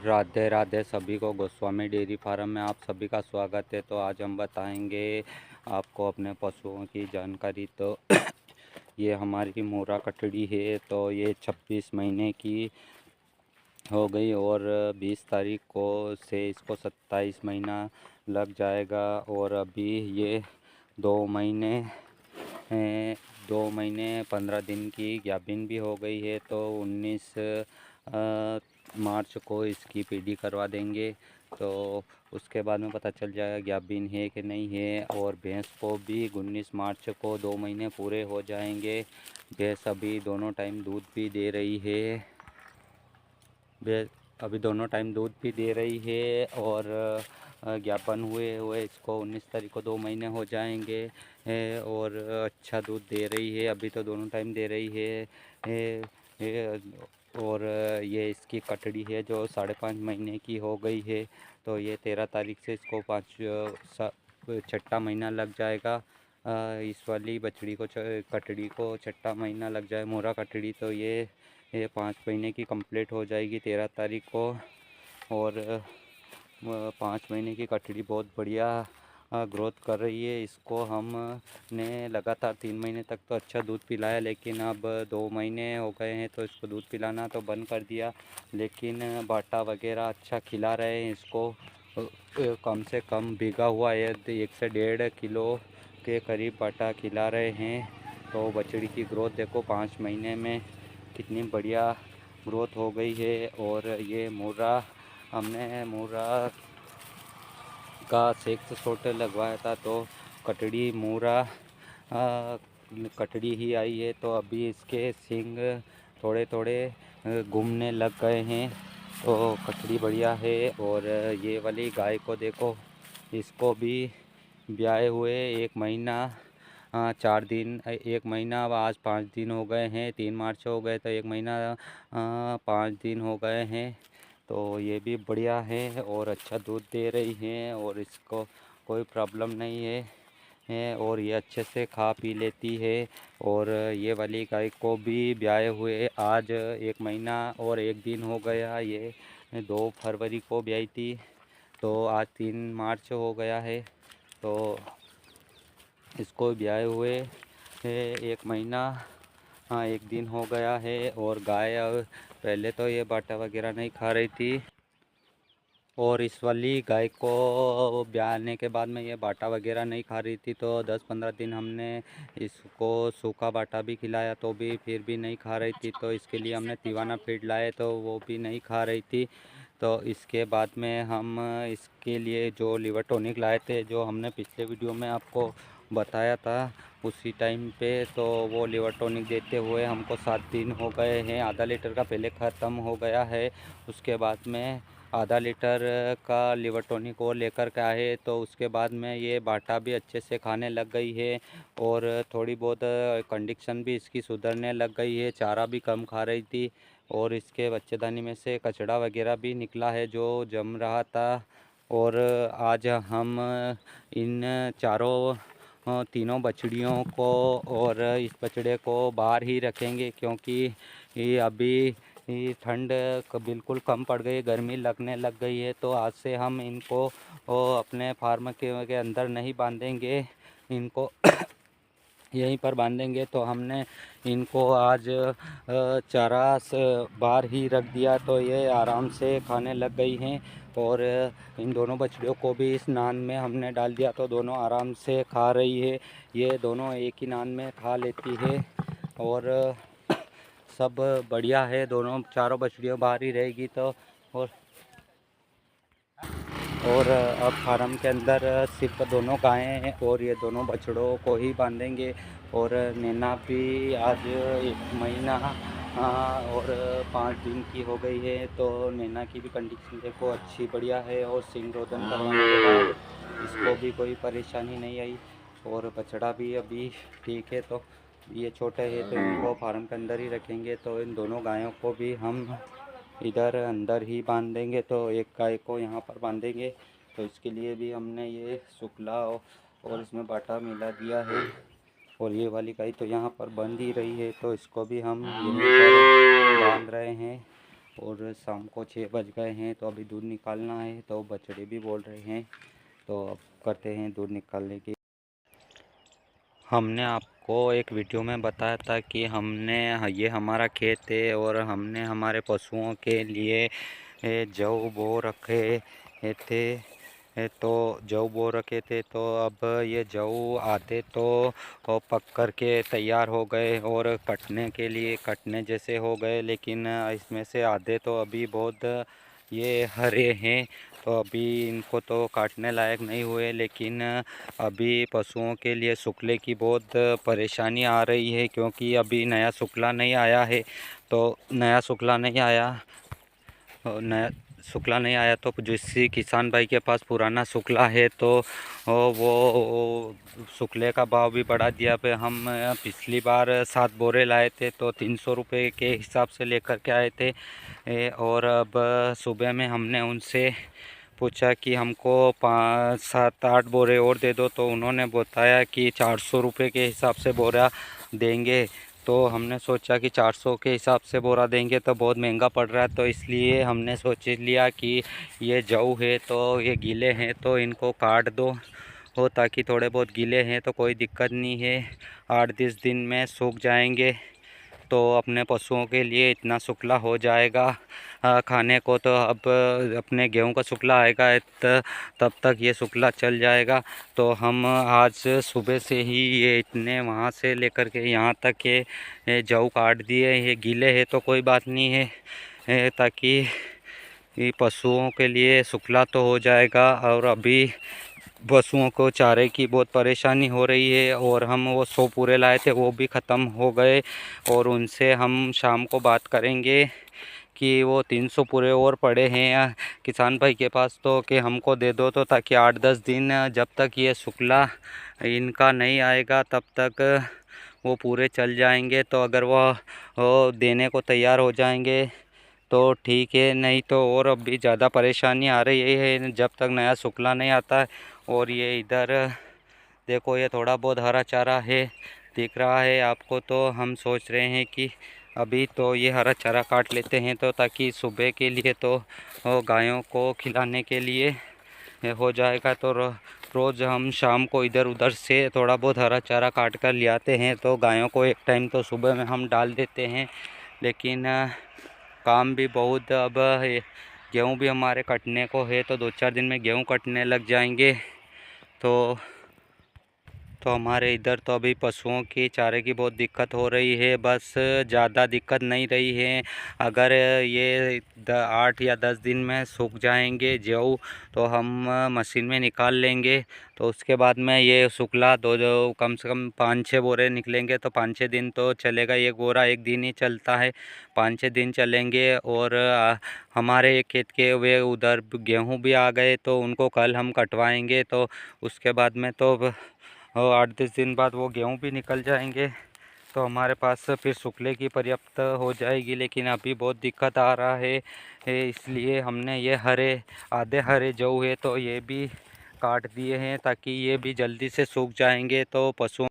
राधे राधे सभी को। Goswami dairy farm में आप सभी का स्वागत है। तो आज हम बताएंगे आपको अपने पशुओं की जानकारी। तो ये हमारी मोरा कटड़ी है। तो ये 26 महीने की हो गई और 20 तारीख को से इसको 27 महीना लग जाएगा। और अभी ये 2 महीने हैं, 2 महीने 15 दिन की गाभिन भी हो गई है। तो 19 मार्च को इसकी पीडी करवा देंगे। तो उसके बाद में पता चल जाएगा गाभिन है कि नहीं है। और भैंस को भी 19 मार्च को 2 महीने पूरे हो जाएंगे। भैंस अभी दोनों टाइम दूध भी दे रही है। अभी दोनों टाइम दूध भी दे रही है। और ज्ञापन हुए हुए इसको 19 तारीख को 2 महीने हो जाएंगे और अच्छा दूध दे रही है। अभी तो दोनों टाइम दे रही है। और ये इसकी कटड़ी है जो 5.5 महीने की हो गई है। तो ये 13 तारीख से इसको 6ठा महीना लग जाएगा। इस वाली बछड़ी को कटड़ी को 6ठा महीना लग जाए मोरा कटड़ी। तो ये 5 महीने की कंप्लीट हो जाएगी 13 तारीख को। और 5 महीने की कटड़ी बहुत बढ़िया ग्रोथ कर रही है। इसको हमने लगातार 3 महीने तक तो अच्छा दूध पिलाया, लेकिन अब 2 महीने हो गए हैं तो इसको दूध पिलाना तो बंद कर दिया। लेकिन बाटा वगैरह अच्छा खिला रहे हैं इसको। कम से कम भीगा हुआ 1 से 1.5 किलो के करीब बाटा खिला रहे हैं। तो बछड़ी की ग्रोथ देखो 5 महीने में कितनी बढ़िया ग्रोथ हो गई है। और ये हमने मोरा का सेक्स शॉट लगवाया था। तो कटड़ी मोरा कटड़ी ही आई है। तो अभी इसके सींग थोड़े थोड़े घूमने लग गए हैं। तो कटड़ी बढ़िया है। और ये वाली गाय को देखो, इसको भी ब्याहे हुए 1 महीना 4 दिन 1 महीना अब आज 5 दिन हो गए हैं। 3 मार्च हो गए तो 1 महीना 5 दिन हो गए हैं। तो ये भी बढ़िया है और अच्छा दूध दे रही है और इसको कोई प्रॉब्लम नहीं है। और ये अच्छे से खा पी लेती है। और ये वाली गाय को भी ब्याहे हुए आज 1 महीना और 1 दिन हो गया। ये 2 फरवरी को ब्याही थी। तो आज 3 मार्च हो गया है। तो इसको ब्याहे हुए 1 महीना 1 दिन हो गया है। और गाय पहले तो ये बाटा वगैरह नहीं खा रही थी। और इस वाली गाय को ब्याहने के बाद में ये बाटा वगैरह नहीं खा रही थी। तो 10-15 दिन हमने इसको सूखा बाटा भी खिलाया तो भी फिर भी नहीं खा रही थी। तो इसके लिए हमने तिवाना फीड लाए तो वो भी नहीं खा रही थी। तो इसके बाद में हम इसके लिए जो लिवर टॉनिक लाए थे, जो हमने पिछले वीडियो में आपको बताया था उसी टाइम पे, तो वो लिवर टॉनिक देते हुए हमको 7 दिन हो गए हैं। आधा लीटर का पहले ख़त्म हो गया है। उसके बाद में आधा लीटर का लिवर टॉनिक और लेकर के आए। तो उसके बाद में ये बाटा भी अच्छे से खाने लग गई है और थोड़ी बहुत कंडीशन भी इसकी सुधरने लग गई है। चारा भी कम खा रही थी और इसके बच्चेदानी में से कचड़ा वगैरह भी निकला है जो जम रहा था। और आज हम इन चारों तीनों बछड़ियों को और इस बछड़े को बाहर ही रखेंगे, क्योंकि ये अभी ये ठंड बिल्कुल कम पड़ गई, गर्मी लगने लग गई है। तो आज से हम इनको अपने फार्म के अंदर नहीं बांधेंगे, इनको यहीं पर बांधेंगे। तो हमने इनको आज चारा से बाहर ही रख दिया तो ये आराम से खाने लग गई हैं। और इन दोनों बछड़ियों को भी इस नान में हमने डाल दिया तो दोनों आराम से खा रही है। ये दोनों एक ही नान में खा लेती है और सब बढ़िया है। दोनों चारों बछड़ियाँ बाहर ही रहेगी। तो और अब फार्म के अंदर सिर्फ दोनों गायें हैं और ये दोनों बछड़ों को ही बांधेंगे। और नैना भी आज 1 महीना और 5 दिन की हो गई है। तो नैना की भी कंडीशन देखो अच्छी बढ़िया है और सिंग रोदन करवाने के बाद इसको भी कोई परेशानी नहीं आई। और बछड़ा भी अभी ठीक है। तो ये छोटे हैं तो इनको फार्म के अंदर ही रखेंगे। तो इन दोनों गायों को भी हम इधर अंदर ही बांध देंगे। तो एक गाय को यहाँ पर बांधेंगे। तो इसके लिए भी हमने ये शुक्ला और इसमें बाटा मिला दिया है। और ये वाली गाय तो यहाँ पर बंध ही रही है तो इसको भी हम यहीं पर बांध रहे हैं। और शाम को 6 बज गए हैं, तो अभी दूध निकालना है। तो बछड़े भी बोल रहे हैं, तो अब करते हैं दूध निकालने की। हमने आपको एक वीडियो में बताया था कि हमने ये हमारा खेत है और हमने हमारे पशुओं के लिए जौ बो रखे थे। तो जौ बो रखे थे, तो अब ये जौ आते तो पक कर के तैयार हो गए और कटने के लिए कटने जैसे हो गए, लेकिन इसमें से आधे तो अभी बहुत ये हरे हैं, तो अभी इनको तो काटने लायक नहीं हुए। लेकिन अभी पशुओं के लिए सुखले की बहुत परेशानी आ रही है, क्योंकि अभी नया सुखला नहीं आया है। तो नया सुखला नहीं आया नया सुखला नहीं आया तो जिस किसान भाई के पास पुराना सुखला है, तो वो सुखले का भाव भी बढ़ा दिया। पे हम पिछली बार 7 बोरे लाए थे, तो 300 रुपये के हिसाब से लेकर के आए थे। और अब सुबह में हमने उनसे पूछा कि हमको 5-7-8 बोरे और दे दो, तो उन्होंने बताया कि 400 रुपये के हिसाब से बोरा देंगे। तो हमने सोचा कि 400 के हिसाब से बोरा देंगे तो बहुत महंगा पड़ रहा है, तो इसलिए हमने सोच लिया कि ये जौ है तो ये गीले हैं, तो इनको काट दो हो, ताकि थोड़े बहुत गीले हैं तो कोई दिक्कत नहीं है, 8-10 दिन में सूख जाएंगे। तो अपने पशुओं के लिए इतना सुखला हो जाएगा खाने को। तो अब अपने गेहूं का सुखला आएगा तब तक ये सुखला चल जाएगा। तो हम आज सुबह से ही ये इतने वहाँ से लेकर के यहाँ तक ये जौ काट दिए। ये गीले हैं तो कोई बात नहीं है, ताकि ये पशुओं के लिए सुखला तो हो जाएगा। और अभी पशुओं को चारे की बहुत परेशानी हो रही है, और हम वो 100 पूरे लाए थे वो भी ख़त्म हो गए। और उनसे हम शाम को बात करेंगे कि वो 300 पूरे और पड़े हैं किसान भाई के पास, तो कि हमको दे दो, तो ताकि 8-10 दिन जब तक ये सुखला इनका नहीं आएगा तब तक वो पूरे चल जाएंगे। तो अगर वो देने को तैयार हो जाएंगे तो ठीक है, नहीं तो और अभी ज़्यादा परेशानी आ रही है जब तक नया सुखला नहीं आता है। और ये इधर देखो, ये थोड़ा बहुत हरा चारा है दिख रहा है आपको, तो हम सोच रहे हैं कि अभी तो ये हरा चारा काट लेते हैं, तो ताकि सुबह के लिए तो गायों को खिलाने के लिए हो जाएगा। तो रोज़ हम शाम को इधर उधर से थोड़ा बहुत हरा चारा काट कर ले आते हैं, तो गायों को एक टाइम तो सुबह में हम डाल देते हैं। लेकिन काम भी बहुत, अब गेहूँ भी हमारे कटने को है, तो 2-4 दिन में गेहूँ कटने लग जाएंगे। तो हमारे इधर तो अभी पशुओं की चारे की बहुत दिक्कत हो रही है, बस ज़्यादा दिक्कत नहीं रही है। अगर ये 8 या 10 दिन में सूख जाएंगे जौ, तो हम मशीन में निकाल लेंगे। तो उसके बाद में ये सुखला दो जो कम से कम 5-6 बोरे निकलेंगे, तो 5-6 दिन तो चलेगा। ये बोरा एक दिन ही चलता है, 5-6 दिन चलेंगे। और हमारे खेत के वे उधर गेहूँ भी आ गए, तो उनको कल हम कटवाएंगे। तो उसके बाद में तो और 8-10 दिन बाद वो गेहूँ भी निकल जाएंगे, तो हमारे पास फिर सुखले की पर्याप्त हो जाएगी। लेकिन अभी बहुत दिक्कत आ रहा है, इसलिए हमने ये आधे हरे जौ है तो ये भी काट दिए हैं, ताकि ये भी जल्दी से सूख जाएंगे। तो पशुओं